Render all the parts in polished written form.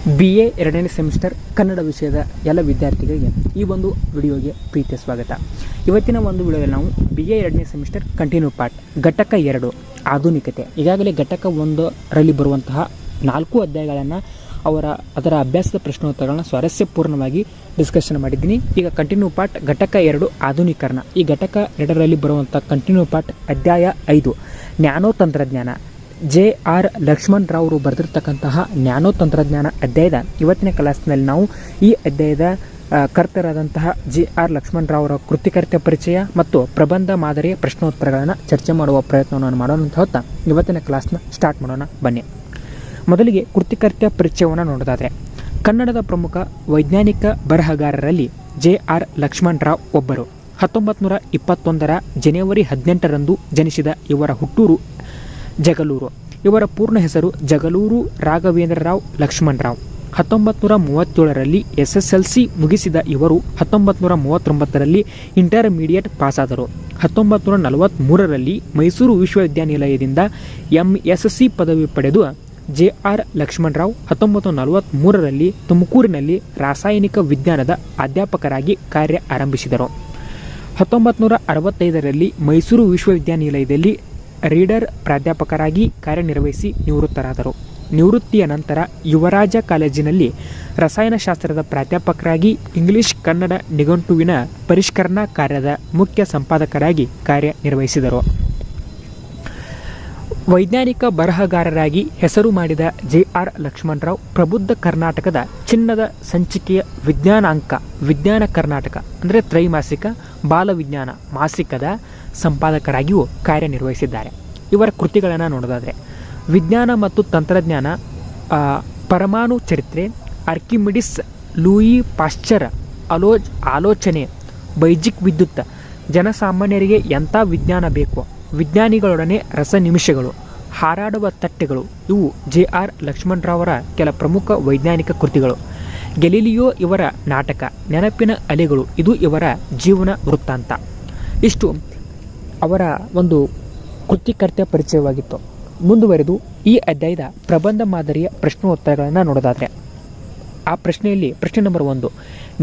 BA 2ನೇ semester Kannada ವಿಷಯದ ಎಲ್ಲ ವಿದ್ಯಾರ್ಥಿಗಳಿಗೆ ಈ ಒಂದು ವಿಡಿಯೋಗೆ ಪ್ರೀತಿಯ ಸ್ವಾಗತ. ಇವತ್ತಿನ ಒಂದು ವಿಡಿಯೋದಲ್ಲಿ ನಾವು BA 2ನೇ ಸೆಮಿಸ್ಟರ್ ಕಂಟಿನ್ಯೂ ಪಾರ್ಟ್ ಘಟಕ 2 ಆಧುನಿಕತೆ. ಈಗಾಗಲೇ ಘಟಕ 1ರಲ್ಲಿ ಬರುವಂತಹ 4 ಅಧ್ಯಾಯಗಳನ್ನು ಅದರ ಅಭ್ಯಾಸದ ಪ್ರಶ್ನೋತ್ತರಗಳನ್ನು ಸ್ವಾರಸ್ಯಪೂರ್ಣವಾಗಿ ಡಿಸ್ಕಷನ್ ಮಾಡಿದ್ದೀನಿ. ಈಗ ಕಂಟಿನ್ಯೂ ಪಾರ್ಟ್ ಘಟಕ 2 ಆಧುನೀಕರಣ. ಈ ಘಟಕ 2ರಲ್ಲಿ ಬರುವಂಥ ಕಂಟಿನ್ಯೂ ಪಾರ್ಟ್ ಅಧ್ಯಾಯ 5 ನ್ಯಾನೋ ತಂತ್ರಜ್ಞಾನ. JR ಲಕ್ಷ್ಮಣ್ ರಾವ್ ಅವರು ಬರೆದಿರ್ತಕ್ಕಂತಹ ನ್ಯಾನೋ ತಂತ್ರಜ್ಞಾನ ಅಧ್ಯಾಯದ ಇವತ್ತಿನ ಕ್ಲಾಸ್ನಲ್ಲಿ ನಾವು ಈ ಅಧ್ಯಾಯದ ಕರ್ತರಾದಂತಹ JR ಲಕ್ಷ್ಮಣ್ ರಾವ್ ಅವರ ಕೃತಿಕರ್ತ್ಯ ಪರಿಚಯ ಮತ್ತು ಪ್ರಬಂಧ ಮಾದರಿಯ ಪ್ರಶ್ನೋತ್ತರಗಳನ್ನು ಚರ್ಚೆ ಮಾಡುವ ಪ್ರಯತ್ನವನ್ನು ಮಾಡೋಣ ಅಂತ ಹೇಳ್ತಾ ಇವತ್ತಿನ ಕ್ಲಾಸ್ನ ಸ್ಟಾರ್ಟ್ ಮಾಡೋಣ ಬನ್ನಿ. ಮೊದಲಿಗೆ ಕೃತಿಕರ್ತ್ಯ ಪರಿಚಯವನ್ನು ನೋಡೋದಾದರೆ, ಕನ್ನಡದ ಪ್ರಮುಖ ವೈಜ್ಞಾನಿಕ ಬರಹಗಾರರಲ್ಲಿ JR ಲಕ್ಷ್ಮಣ್ ರಾವ್ ಒಬ್ಬರು. 1921 ಜನವರಿ 18ರಂದು ಜನಿಸಿದ ಇವರ ಹುಟ್ಟೂರು ಜಗಳೂರು. ಇವರ ಪೂರ್ಣ ಹೆಸರು ಜಗಳೂರು ರಾಘವೇಂದ್ರ ರಾವ್ ಲಕ್ಷ್ಮಣ್ ರಾವ್. 1937ರಲ್ಲಿ SSLC ಮುಗಿಸಿದ ಇವರು 1939ರಲ್ಲಿ ಇಂಟರ್ಮೀಡಿಯೇಟ್ ಪಾಸಾದರು. 1943ರಲ್ಲಿ ಮೈಸೂರು ವಿಶ್ವವಿದ್ಯಾನಿಲಯದಿಂದ MSc ಪದವಿ ಪಡೆದು JR ಲಕ್ಷ್ಮಣ್ ರಾವ್ 1943ರಲ್ಲಿ ತುಮಕೂರಿನಲ್ಲಿ ರಾಸಾಯನಿಕ ವಿಜ್ಞಾನದ ಅಧ್ಯಾಪಕರಾಗಿ ಕಾರ್ಯ ಆರಂಭಿಸಿದರು. 1965ರಲ್ಲಿ ಮೈಸೂರು ವಿಶ್ವವಿದ್ಯಾನಿಲಯದಲ್ಲಿ ರೀಡರ್ ಪ್ರಾಧ್ಯಾಪಕರಾಗಿ ಕಾರ್ಯನಿರ್ವಹಿಸಿ ನಿವೃತ್ತರಾದರು. ನಿವೃತ್ತಿಯ ನಂತರ ಯುವರಾಜ ಕಾಲೇಜಿನಲ್ಲಿ ರಸಾಯನಶಾಸ್ತ್ರದ ಪ್ರಾಧ್ಯಾಪಕರಾಗಿ ಇಂಗ್ಲಿಷ್ ಕನ್ನಡ ನಿಘಂಟುವಿನ ಪರಿಷ್ಕರಣಾ ಕಾರ್ಯದ ಮುಖ್ಯ ಸಂಪಾದಕರಾಗಿ ಕಾರ್ಯನಿರ್ವಹಿಸಿದರು. ವೈಜ್ಞಾನಿಕ ಬರಹಗಾರರಾಗಿ ಹೆಸರು ಮಾಡಿದ JR ಲಕ್ಷ್ಮಣ್ ರಾವ್ ಪ್ರಬುದ್ಧ ಕರ್ನಾಟಕದ ಚಿನ್ನದ ಸಂಚಿಕೆಯ ವಿಜ್ಞಾನಾಂಕ ವಿಜ್ಞಾನ ಕರ್ನಾಟಕ ಅಂದರೆ ತ್ರೈಮಾಸಿಕ ಬಾಲವಿಜ್ಞಾನ ಮಾಸಿಕದ ಸಂಪಾದಕರಾಗಿಯೂ ಕಾರ್ಯನಿರ್ವಹಿಸಿದ್ದಾರೆ. ಇವರ ಕೃತಿಗಳನ್ನು ನೋಡೋದಾದರೆ, ವಿಜ್ಞಾನ ಮತ್ತು ತಂತ್ರಜ್ಞಾನ, ಪರಮಾಣು ಚರಿತ್ರೆ, ಆರ್ಕಿಮಿಡಿಸ್, ಲೂಯಿ ಪಾಶ್ಚರ್ ಆಲೋಚನೆ, ಬೈಜಿಕ್ ವಿದ್ಯುತ್, ಜನಸಾಮಾನ್ಯರಿಗೆ ಎಂಥ ವಿಜ್ಞಾನ ಬೇಕು, ವಿಜ್ಞಾನಿಗಳೊಡನೆ ರಸ ನಿಮಿಷಗಳು, ಹಾರಾಡುವ ತಟ್ಟೆಗಳು ಇವು JR ಲಕ್ಷ್ಮಣ್ ರಾವರ ಕೆಲ ಪ್ರಮುಖ ವೈಜ್ಞಾನಿಕ ಕೃತಿಗಳು. ಗೆಲಿಲಿಯೋ ಇವರ ನಾಟಕ ನೆನಪಿನ ಅಲೆಗಳು ಇದು ಇವರ ಜೀವನ ವೃತ್ತಾಂತ. ಇಷ್ಟು ಅವರ ಒಂದು ಕೃತಿಕರ್ತ್ಯ ಪರಿಚಯವಾಗಿತ್ತು. ಮುಂದುವರೆದು ಈ ಅಧ್ಯಾಯದ ಪ್ರಬಂಧ ಮಾದರಿಯ ಪ್ರಶ್ನೋತ್ತರಗಳನ್ನು ನೋಡೋದಾದರೆ, ಆ ಪ್ರಶ್ನೆಯಲ್ಲಿ ಪ್ರಶ್ನೆ ನಂಬರ್ 1,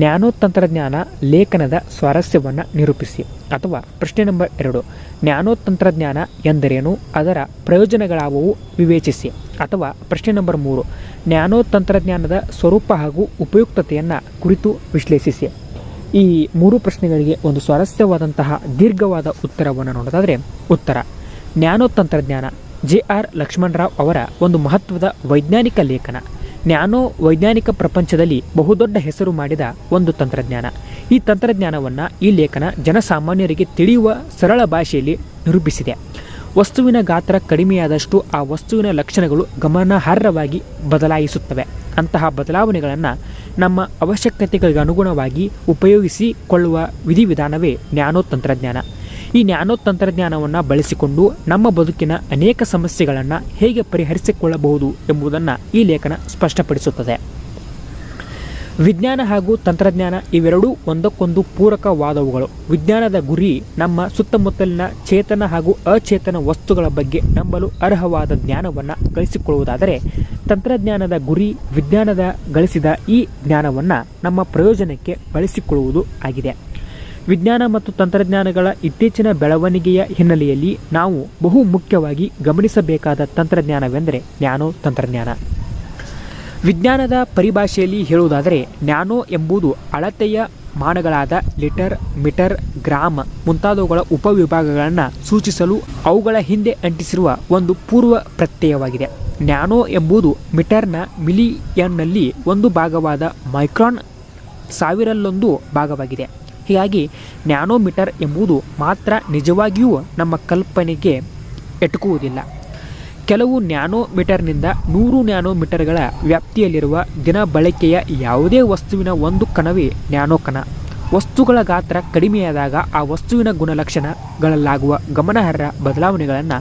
ನ್ಯಾನೋ ತಂತ್ರಜ್ಞಾನ ಲೇಖನದ ಸ್ವಾರಸ್ಯವನ್ನು ನಿರೂಪಿಸಿ. ಅಥವಾ ಪ್ರಶ್ನೆ ನಂಬರ್ 2, ನ್ಯಾನೋ ತಂತ್ರಜ್ಞಾನ ಎಂದರೇನು, ಅದರ ಪ್ರಯೋಜನಗಳಾವುವು ವಿವೇಚಿಸಿ. ಅಥವಾ ಪ್ರಶ್ನೆ ನಂಬರ್ 3, ನ್ಯಾನೋ ತಂತ್ರಜ್ಞಾನದ ಸ್ವರೂಪ ಹಾಗೂ ಉಪಯುಕ್ತತೆಯನ್ನು ಕುರಿತು ವಿಶ್ಲೇಷಿಸಿ. ಈ 3 ಪ್ರಶ್ನೆಗಳಿಗೆ ಒಂದು ಸ್ವಾರಸ್ಯವಾದಂತಹ ದೀರ್ಘವಾದ ಉತ್ತರವನ್ನು ನೋಡೋದಾದರೆ, ಉತ್ತರ: ನ್ಯಾನೋ ತಂತ್ರಜ್ಞಾನ JR ಲಕ್ಷ್ಮಣ್ ರಾವ್ ಅವರ ಒಂದು ಮಹತ್ವದ ವೈಜ್ಞಾನಿಕ ಲೇಖನ. ನ್ಯಾನೋ ವೈಜ್ಞಾನಿಕ ಪ್ರಪಂಚದಲ್ಲಿ ಬಹುದೊಡ್ಡ ಹೆಸರು ಮಾಡಿದ ಒಂದು ತಂತ್ರಜ್ಞಾನ. ಈ ತಂತ್ರಜ್ಞಾನವನ್ನು ಈ ಲೇಖನ ಜನಸಾಮಾನ್ಯರಿಗೆ ತಿಳಿಯುವ ಸರಳ ಭಾಷೆಯಲ್ಲಿ ನಿರೂಪಿಸಿದೆ. ವಸ್ತುವಿನ ಗಾತ್ರ ಕಡಿಮೆಯಾದಷ್ಟು ಆ ವಸ್ತುವಿನ ಲಕ್ಷಣಗಳು ಗಮನಾರ್ಹವಾಗಿ ಬದಲಾಯಿಸುತ್ತವೆ. ಅಂತಹ ಬದಲಾವಣೆಗಳನ್ನು ನಮ್ಮ ಅವಶ್ಯಕತೆಗಳಿಗೆ ಅನುಗುಣವಾಗಿ ಉಪಯೋಗಿಸಿಕೊಳ್ಳುವ ವಿಧಿವಿಧಾನವೇ ನ್ಯಾನೋ ತಂತ್ರಜ್ಞಾನ. ಈ ನ್ಯಾನೋ ತಂತ್ರಜ್ಞಾನವನ್ನು ಬಳಸಿಕೊಂಡು ನಮ್ಮ ಬದುಕಿನ ಅನೇಕ ಸಮಸ್ಯೆಗಳನ್ನು ಹೇಗೆ ಪರಿಹರಿಸಿಕೊಳ್ಳಬಹುದು ಎಂಬುದನ್ನು ಈ ಲೇಖನ ಸ್ಪಷ್ಟಪಡಿಸುತ್ತದೆ. ವಿಜ್ಞಾನ ಹಾಗೂ ತಂತ್ರಜ್ಞಾನ ಇವೆರಡೂ ಒಂದಕ್ಕೊಂದು ಪೂರಕವಾದವುಗಳು. ವಿಜ್ಞಾನದ ಗುರಿ ನಮ್ಮ ಸುತ್ತಮುತ್ತಲಿನ ಚೇತನ ಹಾಗೂ ಅಚೇತನ ವಸ್ತುಗಳ ಬಗ್ಗೆ ನಂಬಲು ಅರ್ಹವಾದ ಜ್ಞಾನವನ್ನು ಗಳಿಸಿಕೊಳ್ಳುವುದಾದರೆ, ತಂತ್ರಜ್ಞಾನದ ಗುರಿ ವಿಜ್ಞಾನದ ಗಳಿಸಿದ ಈ ಜ್ಞಾನವನ್ನು ನಮ್ಮ ಪ್ರಯೋಜನಕ್ಕೆ ಬಳಸಿಕೊಳ್ಳುವುದು ಆಗಿದೆ. ವಿಜ್ಞಾನ ಮತ್ತು ತಂತ್ರಜ್ಞಾನಗಳ ಇತ್ತೀಚಿನ ಬೆಳವಣಿಗೆಯ ಹಿನ್ನೆಲೆಯಲ್ಲಿ ನಾವು ಬಹು ಮುಖ್ಯವಾಗಿ ಗಮನಿಸಬೇಕಾದ ತಂತ್ರಜ್ಞಾನವೆಂದರೆ ನ್ಯಾನೋ ತಂತ್ರಜ್ಞಾನ. ವಿಜ್ಞಾನದ ಪರಿಭಾಷೆಯಲ್ಲಿ ಹೇಳುವುದಾದರೆ, ನ್ಯಾನೋ ಎಂಬುದು ಅಳತೆಯ ಮಾನಗಳಾದ ಲೀಟರ್, ಮೀಟರ್, ಗ್ರಾಮ್ ಮುಂತಾದವುಗಳ ಉಪವಿಭಾಗಗಳನ್ನು ಸೂಚಿಸಲು ಅವುಗಳ ಹಿಂದೆ ಅಂಟಿಸಿರುವ ಒಂದು ಪೂರ್ವ ಪ್ರತ್ಯಯವಾಗಿದೆ. ನ್ಯಾನೋ ಎಂಬುದು ಮೀಟರ್ನ ಮಿಲಿಯನ್ನಲ್ಲಿ ಒಂದು ಭಾಗವಾದ ಮೈಕ್ರಾನ್ 1000ರಲ್ಲೊಂದು ಭಾಗವಾಗಿದೆ. ಹೀಗಾಗಿ ನ್ಯಾನೋಮೀಟರ್ ಎಂಬುದು ಮಾತ್ರ ನಿಜವಾಗಿಯೂ ನಮ್ಮ ಕಲ್ಪನೆಗೆ ಎಟುಕುವುದಿಲ್ಲ. ಕೆಲವು ನ್ಯಾನೋಮೀಟರ್ನಿಂದ 100 ನ್ಯಾನೋಮೀಟರ್ಗಳ ವ್ಯಾಪ್ತಿಯಲ್ಲಿರುವ ದಿನ ಬಳಕೆಯ ಯಾವುದೇ ವಸ್ತುವಿನ ಒಂದು ಕಣವೇ ನ್ಯಾನೋ ಕಣ. ವಸ್ತುಗಳ ಗಾತ್ರ ಕಡಿಮೆಯಾದಾಗ ಆ ವಸ್ತುವಿನ ಗುಣಲಕ್ಷಣಗಳಲ್ಲಾಗುವ ಗಮನಾರ್ಹ ಬದಲಾವಣೆಗಳನ್ನು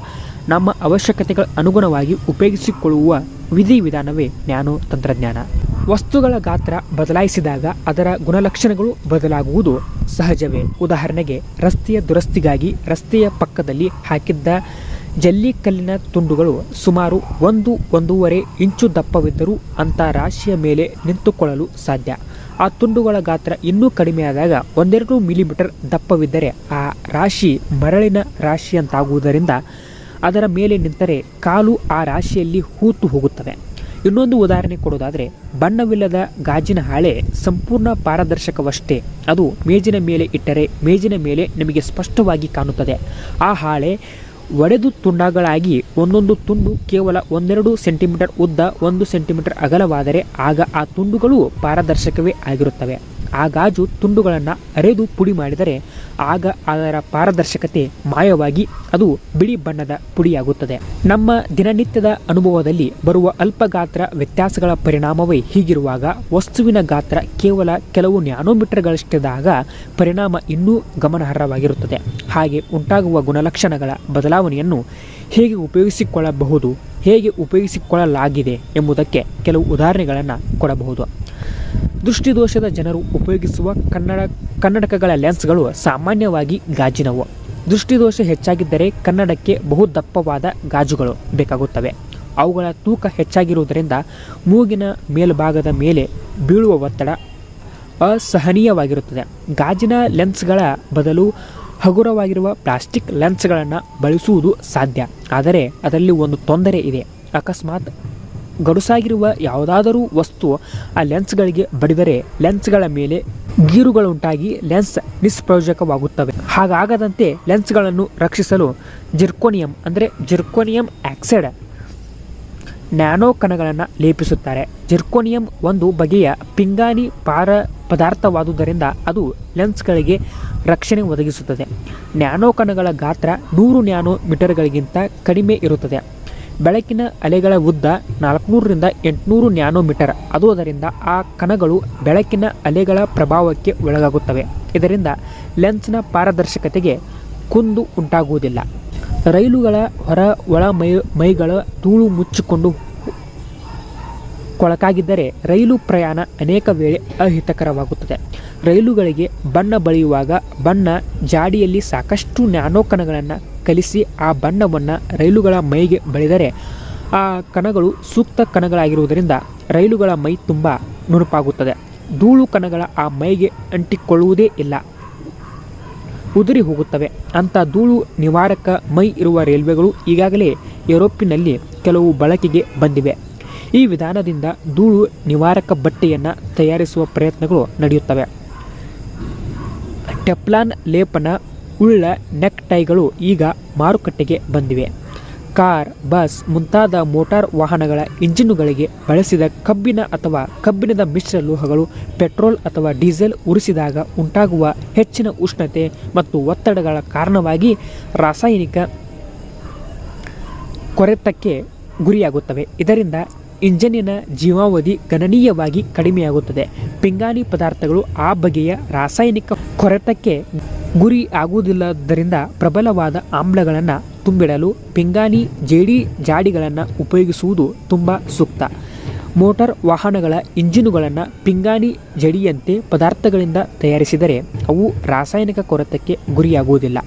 ನಮ್ಮ ಅವಶ್ಯಕತೆಗಳ ಅನುಗುಣವಾಗಿ ಉಪಯೋಗಿಸಿಕೊಳ್ಳುವ ವಿಧಿವಿಧಾನವೇ ನ್ಯಾನೋ ತಂತ್ರಜ್ಞಾನ. ವಸ್ತುಗಳ ಗಾತ್ರ ಬದಲಾಯಿಸಿದಾಗ ಅದರ ಗುಣಲಕ್ಷಣಗಳು ಬದಲಾಗುವುದು ಸಹಜವೇ. ಉದಾಹರಣೆಗೆ, ರಸ್ತೆಯ ದುರಸ್ತಿಗಾಗಿ ರಸ್ತೆಯ ಪಕ್ಕದಲ್ಲಿ ಹಾಕಿದ್ದ ಜಲ್ಲಿಕಲ್ಲಿನ ತುಂಡುಗಳು ಸುಮಾರು 1-1.5 ಇಂಚು ದಪ್ಪವಿದ್ದರೂ ಅಂಥ ರಾಶಿಯ ಮೇಲೆ ನಿಂತುಕೊಳ್ಳಲು ಸಾಧ್ಯ. ಆ ತುಂಡುಗಳ ಗಾತ್ರ ಇನ್ನೂ ಕಡಿಮೆಯಾದಾಗ 1-2 ಮಿಲಿಮೀಟರ್ ದಪ್ಪವಿದ್ದರೆ ಆ ರಾಶಿ ಮರಳಿನ ರಾಶಿಯಂತಾಗುವುದರಿಂದ ಅದರ ಮೇಲೆ ನಿಂತರೆ ಕಾಲು ಆ ರಾಶಿಯಲ್ಲಿ ಹೂತು ಹೋಗುತ್ತವೆ. ಇನ್ನೊಂದು ಉದಾಹರಣೆ ಕೊಡೋದಾದರೆ, ಬಣ್ಣವಿಲ್ಲದ ಗಾಜಿನ ಹಾಳೆ ಸಂಪೂರ್ಣ ಪಾರದರ್ಶಕವಷ್ಟೇ. ಅದು ಮೇಜಿನ ಮೇಲೆ ಇಟ್ಟರೆ ಮೇಜಿನ ಮೇಲೆ ನಿಮಗೆ ಸ್ಪಷ್ಟವಾಗಿ ಕಾಣುತ್ತದೆ. ಆ ಹಾಳೆ ಒಡೆದು ತುಂಡುಗಳಾಗಿ ಒಂದೊಂದು ತುಂಡು ಕೇವಲ 1-2 ಸೆಂಟಿಮೀಟರ್ ಉದ್ದ, 1 ಸೆಂಟಿಮೀಟರ್ ಅಗಲವಾದರೆ ಆಗ ಆ ತುಂಡುಗಳು ಪಾರದರ್ಶಕವೇ ಆಗಿರುತ್ತವೆ. ಆ ಗಾಜು ತುಂಡುಗಳನ್ನು ಅರೆದು ಪುಡಿ ಮಾಡಿದರೆ ಆಗ ಅದರ ಪಾರದರ್ಶಕತೆ ಮಾಯವಾಗಿ ಅದು ಬಿಳಿ ಬಣ್ಣದ ಪುಡಿಯಾಗುತ್ತದೆ. ನಮ್ಮ ದಿನನಿತ್ಯದ ಅನುಭವದಲ್ಲಿ ಬರುವ ಅಲ್ಪ ಗಾತ್ರ ವ್ಯತ್ಯಾಸಗಳ ಪರಿಣಾಮವೇ ಹೀಗಿರುವಾಗ ವಸ್ತುವಿನ ಗಾತ್ರ ಕೇವಲ ಕೆಲವು ನ್ಯಾನೋಮೀಟರ್ಗಳಷ್ಟಿದ್ದಾಗ ಪರಿಣಾಮ ಇನ್ನೂ ಗಮನಾರ್ಹವಾಗಿರುತ್ತದೆ. ಹಾಗೆ ಉಂಟಾಗುವ ಗುಣಲಕ್ಷಣಗಳ ಬದಲಾವಣೆಯನ್ನು ಹೇಗೆ ಉಪಯೋಗಿಸಿಕೊಳ್ಳಬಹುದು, ಹೇಗೆ ಉಪಯೋಗಿಸಿಕೊಳ್ಳಲಾಗಿದೆ ಎಂಬುದಕ್ಕೆ ಕೆಲವು ಉದಾಹರಣೆಗಳನ್ನು ಕೊಡಬಹುದು. ದೃಷ್ಟಿದೋಷದ ಜನರು ಉಪಯೋಗಿಸುವ ಕನ್ನಡಕಗಳ ಲೆನ್ಸ್ಗಳು ಸಾಮಾನ್ಯವಾಗಿ ಗಾಜಿನವು. ದೃಷ್ಟಿದೋಷ ಹೆಚ್ಚಾಗಿದ್ದರೆ ಕನ್ನಡಕ್ಕೆ ಬಹುದಪ್ಪವಾದ ಗಾಜುಗಳು ಬೇಕಾಗುತ್ತವೆ. ಅವುಗಳ ತೂಕ ಹೆಚ್ಚಾಗಿರುವುದರಿಂದ ಮೂಗಿನ ಮೇಲ್ಭಾಗದ ಮೇಲೆ ಬೀಳುವ ಒತ್ತಡ ಅಸಹನೀಯವಾಗಿರುತ್ತದೆ. ಗಾಜಿನ ಲೆನ್ಸ್ಗಳ ಬದಲು ಹಗುರವಾಗಿರುವ ಪ್ಲಾಸ್ಟಿಕ್ ಲೆನ್ಸ್ಗಳನ್ನು ಬಳಸುವುದು ಸಾಧ್ಯ. ಆದರೆ ಅದರಲ್ಲಿ ಒಂದು ತೊಂದರೆ ಇದೆ. ಅಕಸ್ಮಾತ್ ಗಡುಸಾಗಿರುವ ಯಾವುದಾದರೂ ವಸ್ತು ಆ ಲೆನ್ಸ್ಗಳಿಗೆ ಬಡಿದರೆ ಲೆನ್ಸ್ಗಳ ಮೇಲೆ ಗೀರುಗಳುಂಟಾಗಿ ಲೆನ್ಸ್ ನಿಷ್ಪ್ರಯೋಜಕವಾಗುತ್ತವೆ. ಹಾಗಾಗದಂತೆ ಲೆನ್ಸ್ಗಳನ್ನು ರಕ್ಷಿಸಲು ಜಿರ್ಕೋನಿಯಂ ಆಕ್ಸೈಡ್ ನ್ಯಾನೋ ಕಣಗಳನ್ನು ಲೇಪಿಸುತ್ತಾರೆ. ಜಿರ್ಕೋನಿಯಂ ಒಂದು ಬಗೆಯ ಪಿಂಗಾಣಿ ಪದಾರ್ಥವಾದುದರಿಂದ ಅದು ಲೆನ್ಸ್ಗಳಿಗೆ ರಕ್ಷಣೆ ಒದಗಿಸುತ್ತದೆ. ನ್ಯಾನೋ ಕಣಗಳ ಗಾತ್ರ 100 ನ್ಯಾನೋಮೀಟರ್ಗಳಿಗಿಂತ ಕಡಿಮೆ ಇರುತ್ತದೆ. ಬೆಳಕಿನ ಅಲೆಗಳ ಉದ್ದ 400ರಿಂದ 800 ನ್ಯಾನೋಮೀಟರ್. ಅದರಿಂದ ಆ ಕಣಗಳು ಬೆಳಕಿನ ಅಲೆಗಳ ಪ್ರಭಾವಕ್ಕೆ ಒಳಗಾಗುತ್ತವೆ. ಇದರಿಂದ ಲೆನ್ಸ್ನ ಪಾರದರ್ಶಕತೆಗೆ ಕುಂದು ಉಂಟಾಗುವುದಿಲ್ಲ. ರೈಲುಗಳ ಒಳ ಮೈಗಳ ಧೂಳು ಮುಚ್ಚಿಕೊಂಡು ಕೊಳಕಾಗಿದ್ದರೆ ರೈಲು ಪ್ರಯಾಣ ಅನೇಕ ವೇಳೆ ಅಹಿತಕರವಾಗುತ್ತದೆ. ರೈಲುಗಳಿಗೆ ಬಣ್ಣ ಬಳಿಯುವಾಗ ಬಣ್ಣ ಜಾಡಿಯಲ್ಲಿ ಸಾಕಷ್ಟು ನ್ಯಾನೋ ಕಣಗಳನ್ನು ಕಲಿಸಿ ಆ ಬಣ್ಣವನ್ನು ರೈಲುಗಳ ಮೈಗೆ ಬಳಿದರೆ ಆ ಕಣಗಳು ಸೂಕ್ತ ಕಣಗಳಾಗಿರುವುದರಿಂದ ರೈಲುಗಳ ಮೈ ತುಂಬ ನುಣುಪಾಗುತ್ತದೆ. ಧೂಳು ಕಣಗಳ ಆ ಮೈಗೆ ಅಂಟಿಕೊಳ್ಳುವುದೇ ಇಲ್ಲ, ಉದುರಿ ಹೋಗುತ್ತವೆ. ಅಂಥ ಧೂಳು ನಿವಾರಕ ಮೈ ಇರುವ ರೈಲ್ವೆಗಳು ಈಗಾಗಲೇ ಯುರೋಪಿನಲ್ಲಿ ಕೆಲವು ಬಳಕೆಗೆ ಬಂದಿವೆ. ಈ ವಿಧಾನದಿಂದ ಧೂಳು ನಿವಾರಕ ಬಟ್ಟೆಯನ್ನು ತಯಾರಿಸುವ ಪ್ರಯತ್ನಗಳು ನಡೆಯುತ್ತವೆ. ಟೆಫ್ಲಾನ್ ಲೇಪನ ಉಳ್ಳ ನೆಕ್ ಟೈಗಳು ಈಗ ಮಾರುಕಟ್ಟೆಗೆ ಬಂದಿವೆ. ಕಾರ್, ಬಸ್ ಮುಂತಾದ ಮೋಟಾರ್ ವಾಹನಗಳ ಇಂಜಿನ್ನುಗಳಿಗೆ ಬಳಸಿದ ಕಬ್ಬಿಣ ಅಥವಾ ಕಬ್ಬಿಣದ ಮಿಶ್ರ ಲೋಹಗಳು ಪೆಟ್ರೋಲ್ ಅಥವಾ ಡೀಸೆಲ್ ಉರಿಸಿದಾಗ ಉಂಟಾಗುವ ಹೆಚ್ಚಿನ ಉಷ್ಣತೆ ಮತ್ತು ಒತ್ತಡಗಳ ಕಾರಣವಾಗಿ ರಾಸಾಯನಿಕ ಕೊರೆತಕ್ಕೆ ಗುರಿಯಾಗುತ್ತವೆ. ಇದರಿಂದ ಇಂಜಿನಿನ ಜೀವಾವಧಿ ಗಣನೀಯವಾಗಿ ಕಡಿಮೆಯಾಗುತ್ತದೆ. ಪಿಂಗಾಣಿ ಪದಾರ್ಥಗಳು ಆ ಬಗೆಯ ರಾಸಾಯನಿಕ ಕೊರೆತಕ್ಕೆ ಗುರಿ ಆಗುವುದಿಲ್ಲದರಿಂದ ಪ್ರಬಲವಾದ ಆಮ್ಲಗಳನ್ನು ತುಂಬಿಡಲು ಪಿಂಗಾಣಿ ಜಾಡಿಗಳನ್ನು ಉಪಯೋಗಿಸುವುದು ತುಂಬ ಸೂಕ್ತ. ಮೋಟಾರ್ ವಾಹನಗಳ ಇಂಜಿನುಗಳನ್ನು ಪಿಂಗಾಣಿ ಜಡಿಯಂತೆ ಪದಾರ್ಥಗಳಿಂದ ತಯಾರಿಸಿದರೆ ಅವು ರಾಸಾಯನಿಕ ಕೊರೆತಕ್ಕೆ ಗುರಿಯಾಗುವುದಿಲ್ಲ.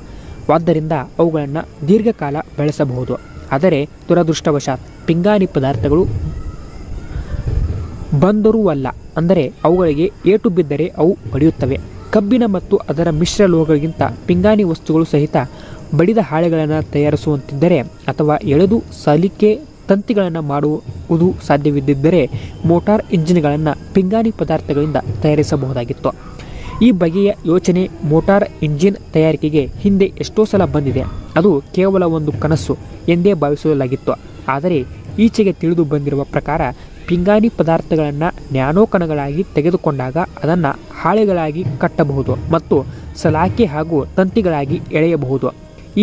ಆದ್ದರಿಂದ ಅವುಗಳನ್ನು ದೀರ್ಘಕಾಲ ಬಳಸಬಹುದು. ಆದರೆ ದುರದೃಷ್ಟವಶಾತ್ ಪಿಂಗಾಣಿ ಪದಾರ್ಥಗಳು ಬಂದರುವಲ್ಲ, ಅಂದರೆ ಅವುಗಳಿಗೆ ಏಟು ಬಿದ್ದರೆ ಅವು ಬಡಿಯುತ್ತವೆ. ಕಬ್ಬಿಣ ಮತ್ತು ಅದರ ಮಿಶ್ರ ಲೋಹಗಳಿಗಿಂತ ಪಿಂಗಾಣಿ ವಸ್ತುಗಳು ಸಹಿತ ಬಡಿದ ಹಾಳೆಗಳನ್ನು ತಯಾರಿಸುವಂತಿದ್ದರೆ ಅಥವಾ ಎಳೆದು ಸಲಿಕೆ ತಂತಿಗಳನ್ನು ಮಾಡುವುದು ಸಾಧ್ಯವಿದ್ದರೆ ಮೋಟಾರ್ ಇಂಜಿನ್ಗಳನ್ನು ಪಿಂಗಾಣಿ ಪದಾರ್ಥಗಳಿಂದ ತಯಾರಿಸಬಹುದಾಗಿತ್ತು. ಈ ಬಗೆಯ ಯೋಚನೆ ಮೋಟಾರ್ ಇಂಜಿನ್ ತಯಾರಿಕೆಗೆ ಹಿಂದೆ ಎಷ್ಟೋ ಸಲ ಬಂದಿದೆ. ಅದು ಕೇವಲ ಒಂದು ಕನಸು ಎಂದೇ ಭಾವಿಸಲಾಗಿತ್ತು. ಆದರೆ ಈಚೆಗೆ ತಿಳಿದು ಬಂದಿರುವ ಪ್ರಕಾರ ಪಿಂಗಾಣಿ ಪದಾರ್ಥಗಳನ್ನು ನ್ಯಾನೋ ಕಣಗಳಾಗಿ ತೆಗೆದುಕೊಂಡಾಗ ಅದನ್ನು ಹಾಳೆಗಳಾಗಿ ಕಟ್ಟಬಹುದು ಮತ್ತು ಸಲಾಕೆ ಹಾಗೂ ತಂತಿಗಳಾಗಿ ಎಳೆಯಬಹುದು.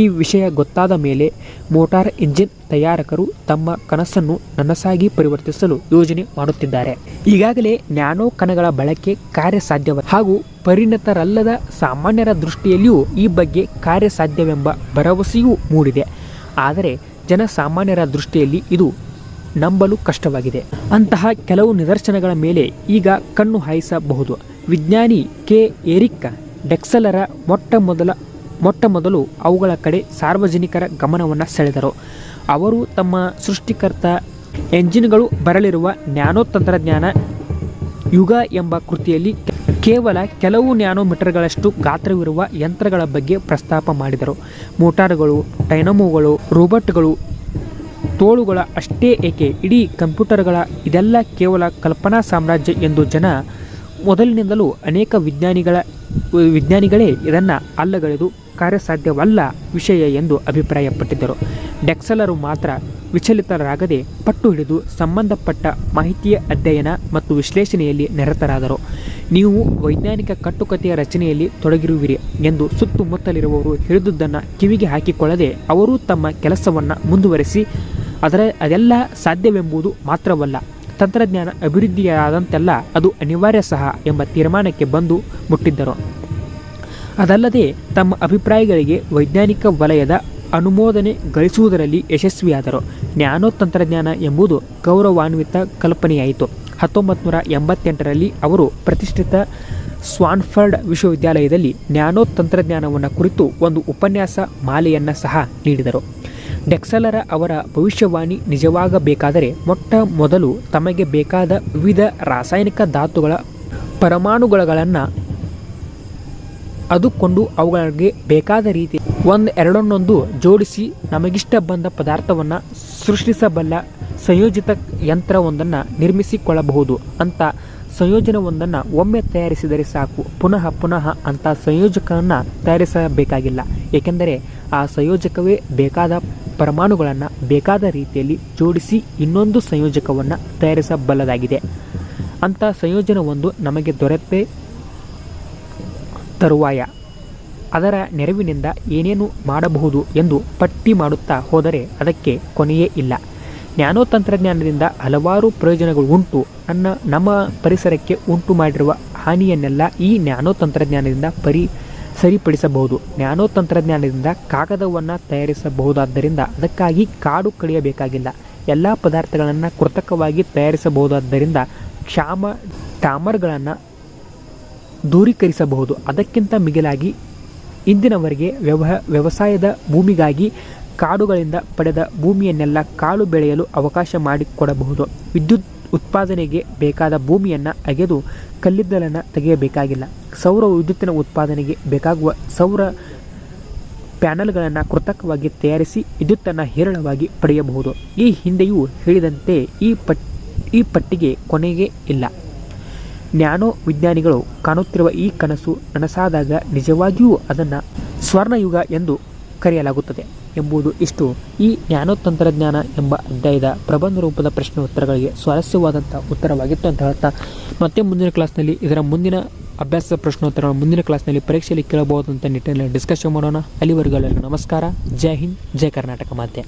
ಈ ವಿಷಯ ಗೊತ್ತಾದ ಮೇಲೆ ಮೋಟಾರ್ ಇಂಜಿನ್ ತಯಾರಕರು ತಮ್ಮ ಕನಸನ್ನು ನನಸಾಗಿ ಪರಿವರ್ತಿಸಲು ಯೋಜನೆ ಮಾಡುತ್ತಿದ್ದಾರೆ. ಈಗಾಗಲೇ ನ್ಯಾನೋ ಕಣಗಳ ಬಳಕೆ ಕಾರ್ಯಸಾಧ್ಯ ಹಾಗೂ ಪರಿಣತರಲ್ಲದ ಸಾಮಾನ್ಯರ ದೃಷ್ಟಿಯಲ್ಲಿಯೂ ಈ ಬಗ್ಗೆ ಕಾರ್ಯಸಾಧ್ಯವೆಂಬ ಭರವಸೆಯೂ ಮೂಡಿದೆ. ಆದರೆ ಜನಸಾಮಾನ್ಯರ ದೃಷ್ಟಿಯಲ್ಲಿ ಇದು ನಂಬಲು ಕಷ್ಟವಾಗಿದೆ. ಅಂತಹ ಕೆಲವು ನಿದರ್ಶನಗಳ ಮೇಲೆ ಈಗ ಕಣ್ಣು ಹಾಯಿಸಬಹುದು. ವಿಜ್ಞಾನಿ ಕೆ. ಎರಿಕ್ ಡೆಕ್ಸಲರ ಮೊಟ್ಟ ಮೊದಲ ಮೊಟ್ಟ ಮೊದಲು ಅವುಗಳ ಕಡೆ ಸಾರ್ವಜನಿಕರ ಗಮನವನ್ನು ಸೆಳೆದರು. ಅವರು ತಮ್ಮ ಸೃಷ್ಟಿಕರ್ತ ಎಂಜಿನ್ಗಳು ಬರಲಿರುವ ನ್ಯಾನೋ ತಂತ್ರಜ್ಞಾನ ಯುಗ ಎಂಬ ಕೃತಿಯಲ್ಲಿ ಕೇವಲ ಕೆಲವು ನ್ಯಾನೋಮೀಟರ್ಗಳಷ್ಟು ಗಾತ್ರವಿರುವ ಯಂತ್ರಗಳ ಬಗ್ಗೆ ಪ್ರಸ್ತಾಪ ಮಾಡಿದರು. ಮೋಟಾರ್ಗಳು, ಡೈನಮೋಗಳು, ರೋಬೋಟ್ಗಳು, ತೋಳುಗಳ ಅಷ್ಟೇ ಏಕೆ, ಇಡೀ ಕಂಪ್ಯೂಟರ್ಗಳ ಇದೆಲ್ಲ ಕೇವಲ ಕಲ್ಪನಾ ಸಾಮ್ರಾಜ್ಯ ಎಂದು ಜನ ಮೊದಲಿನಿಂದಲೂ ಅನೇಕ ವಿಜ್ಞಾನಿಗಳೇ ಇದನ್ನು ಅಲ್ಲಗಳೆದು ಕಾರ್ಯಸಾಧ್ಯವಲ್ಲ ವಿಷಯ ಎಂದು ಅಭಿಪ್ರಾಯಪಟ್ಟಿದ್ದರು. ಡೆಕ್ಸಲರು ಮಾತ್ರ ವಿಚಲಿತರಾಗದೆ ಪಟ್ಟು ಹಿಡಿದು ಸಂಬಂಧಪಟ್ಟ ಮಾಹಿತಿಯ ಅಧ್ಯಯನ ಮತ್ತು ವಿಶ್ಲೇಷಣೆಯಲ್ಲಿ ನಿರತರಾದರು. ನೀವು ವೈಜ್ಞಾನಿಕ ಕಟ್ಟುಕತೆಯ ರಚನೆಯಲ್ಲಿ ತೊಡಗಿರುವಿರಿ ಎಂದು ಸುತ್ತಮುತ್ತಲಿರುವವರು ಹೇಳಿದುದನ್ನು ಕಿವಿಗೆ ಹಾಕಿಕೊಳ್ಳದೆ ಅವರು ತಮ್ಮ ಕೆಲಸವನ್ನು ಮುಂದುವರೆಸಿ ಅದೆಲ್ಲ ಸಾಧ್ಯವೆಂಬುದು ಮಾತ್ರವಲ್ಲ, ತಂತ್ರಜ್ಞಾನ ಅಭಿವೃದ್ಧಿಯಾದಂತೆಲ್ಲ ಅದು ಅನಿವಾರ್ಯ ಸಹ ಎಂಬ ತೀರ್ಮಾನಕ್ಕೆ ಬಂದು ಮುಟ್ಟಿದ್ದರು. ಅದಲ್ಲದೆ ತಮ್ಮ ಅಭಿಪ್ರಾಯಗಳಿಗೆ ವೈಜ್ಞಾನಿಕ ವಲಯದ ಅನುಮೋದನೆ ಗಳಿಸುವುದರಲ್ಲಿ ಯಶಸ್ವಿಯಾದರು. ನ್ಯಾನೋ ತಂತ್ರಜ್ಞಾನ ಎಂಬುದು ಗೌರವಾನ್ವಿತ ಕಲ್ಪನೆಯಾಯಿತು. 1988ರಲ್ಲಿ ಅವರು ಪ್ರತಿಷ್ಠಿತ ಸ್ವಾನ್ಫರ್ಡ್ ವಿಶ್ವವಿದ್ಯಾಲಯದಲ್ಲಿ ನ್ಯಾನೋ ತಂತ್ರಜ್ಞಾನವನ್ನು ಕುರಿತು ಒಂದು ಉಪನ್ಯಾಸ ಮಾಲೆಯನ್ನು ಸಹ ನೀಡಿದರು. ಡೆಕ್ಸಲರ ಅವರ ಭವಿಷ್ಯವಾಣಿ ನಿಜವಾಗಬೇಕಾದರೆ ಮೊಟ್ಟ ಮೊದಲು ತಮಗೆ ಬೇಕಾದ ವಿವಿಧ ರಾಸಾಯನಿಕ ಧಾತುಗಳ ಪರಮಾಣುಗಳನ್ನು ಅದುಕೊಂಡು ಅವುಗಳಿಗೆ ಬೇಕಾದ ರೀತಿ ಎರಡನ್ನೊಂದು ಜೋಡಿಸಿ ನಮಗಿಷ್ಟ ಬಂದ ಪದಾರ್ಥವನ್ನು ಸೃಷ್ಟಿಸಬಲ್ಲ ಸಂಯೋಜಿತ ಯಂತ್ರವೊಂದನ್ನು ನಿರ್ಮಿಸಿಕೊಳ್ಳಬಹುದು. ಅಂತ ಸಂಯೋಜನವೊಂದನ್ನು ಒಮ್ಮೆ ತಯಾರಿಸಿದರೆ ಸಾಕು, ಪುನಃ ಅಂಥ ಸಂಯೋಜಕವನ್ನು ತಯಾರಿಸಬೇಕಾಗಿಲ್ಲ. ಏಕೆಂದರೆ ಆ ಸಂಯೋಜಕವೇ ಬೇಕಾದ ಪರಮಾಣುಗಳನ್ನು ಬೇಕಾದ ರೀತಿಯಲ್ಲಿ ಜೋಡಿಸಿ ಇನ್ನೊಂದು ಸಂಯೋಜಕವನ್ನು ತಯಾರಿಸಬಲ್ಲದಾಗಿದೆ. ಅಂಥ ಸಂಯೋಜನವೊಂದು ನಮಗೆ ದೊರೆತೇ ತರುವಾಯ ಅದರ ನೆರವಿನಿಂದ ಏನೇನು ಮಾಡಬಹುದು ಎಂದು ಪಟ್ಟಿ ಮಾಡುತ್ತಾ ಹೋದರೆ ಅದಕ್ಕೆ ಕೊನೆಯೇ ಇಲ್ಲ. ನ್ಯಾನೋ ತಂತ್ರಜ್ಞಾನದಿಂದ ಹಲವಾರು ಪ್ರಯೋಜನಗಳು ಉಂಟು. ನಮ್ಮ ಪರಿಸರಕ್ಕೆ ಉಂಟು ಮಾಡಿರುವ ಹಾನಿಯನ್ನೆಲ್ಲ ಈ ನ್ಯಾನೋ ತಂತ್ರಜ್ಞಾನದಿಂದ ಸರಿಪಡಿಸಬಹುದು. ನ್ಯಾನೋ ತಂತ್ರಜ್ಞಾನದಿಂದ ಕಾಗದವನ್ನು ತಯಾರಿಸಬಹುದಾದ್ದರಿಂದ ಅದಕ್ಕಾಗಿ ಕಾಡು ಕಡಿಯಬೇಕಾಗಿಲ್ಲ. ಎಲ್ಲ ಪದಾರ್ಥಗಳನ್ನು ಕೃತಕವಾಗಿ ತಯಾರಿಸಬಹುದಾದ್ದರಿಂದ ಟಾಮರ್ಗಳನ್ನು ದೂರೀಕರಿಸಬಹುದು. ಅದಕ್ಕಿಂತ ಮಿಗಿಲಾಗಿ ಇಂದಿನವರೆಗೆ ವ್ಯವಸಾಯದ ಭೂಮಿಗಾಗಿ ಕಾಡುಗಳಿಂದ ಪಡೆದ ಭೂಮಿಯನ್ನೆಲ್ಲ ಕಾಳು ಬೆಳೆಯಲು ಅವಕಾಶ ಮಾಡಿಕೊಡಬಹುದು. ವಿದ್ಯುತ್ ಉತ್ಪಾದನೆಗೆ ಬೇಕಾದ ಭೂಮಿಯನ್ನು ಅಗೆದು ಕಲ್ಲಿದ್ದಲನ್ನು ತೆಗೆಯಬೇಕಾಗಿಲ್ಲ. ಸೌರ ವಿದ್ಯುತ್ತಿನ ಉತ್ಪಾದನೆಗೆ ಬೇಕಾಗುವ ಸೌರ ಪ್ಯಾನಲ್ಗಳನ್ನು ಕೃತಕವಾಗಿ ತಯಾರಿಸಿ ವಿದ್ಯುತ್ತನ್ನು ಹೇರಳವಾಗಿ ಪಡೆಯಬಹುದು. ಈ ಹಿಂದೆಯೂ ಹೇಳಿದಂತೆ ಈ ಪಟ್ಟಿಗೆ ಕೊನೆಗೆ ಇಲ್ಲ. ನ್ಯಾನೋ ವಿಜ್ಞಾನಿಗಳು ಕಾಣುತ್ತಿರುವ ಈ ಕನಸು ನನಸಾದಾಗ ನಿಜವಾಗಿಯೂ ಅದನ್ನು ಸ್ವರ್ಣಯುಗ ಎಂದು ಕರೆಯಲಾಗುತ್ತದೆ ಎಂಬುದು ಇಷ್ಟು ಈ ನ್ಯಾನೋ ತಂತ್ರಜ್ಞಾನ ಎಂಬ ಅಧ್ಯಾಯದ ಪ್ರಬಂಧ ರೂಪದ ಪ್ರಶ್ನೆ ಉತ್ತರಗಳಿಗೆ ಸ್ವಾರಸ್ಯವಾದಂಥ ಉತ್ತರವಾಗಿತ್ತು ಅಂತ ಹೇಳ್ತಾ, ಮತ್ತೆ ಮುಂದಿನ ಕ್ಲಾಸ್ನಲ್ಲಿ ಇದರ ಮುಂದಿನ ಅಭ್ಯಾಸ ಪ್ರಶ್ನೋತ್ತರಗಳು ಮುಂದಿನ ಕ್ಲಾಸ್ನಲ್ಲಿ ಪರೀಕ್ಷೆಯಲ್ಲಿ ಕೇಳಬಹುದಂಥ ನಿಟ್ಟಿನಲ್ಲಿ ಡಿಸ್ಕಷನ್ ಮಾಡೋಣ. ಅಲ್ಲಿವರೆಗೂ ನಮಸ್ಕಾರ. ಜೈ ಹಿಂದ್, ಜೈ ಕರ್ನಾಟಕ ಮಾತೆ.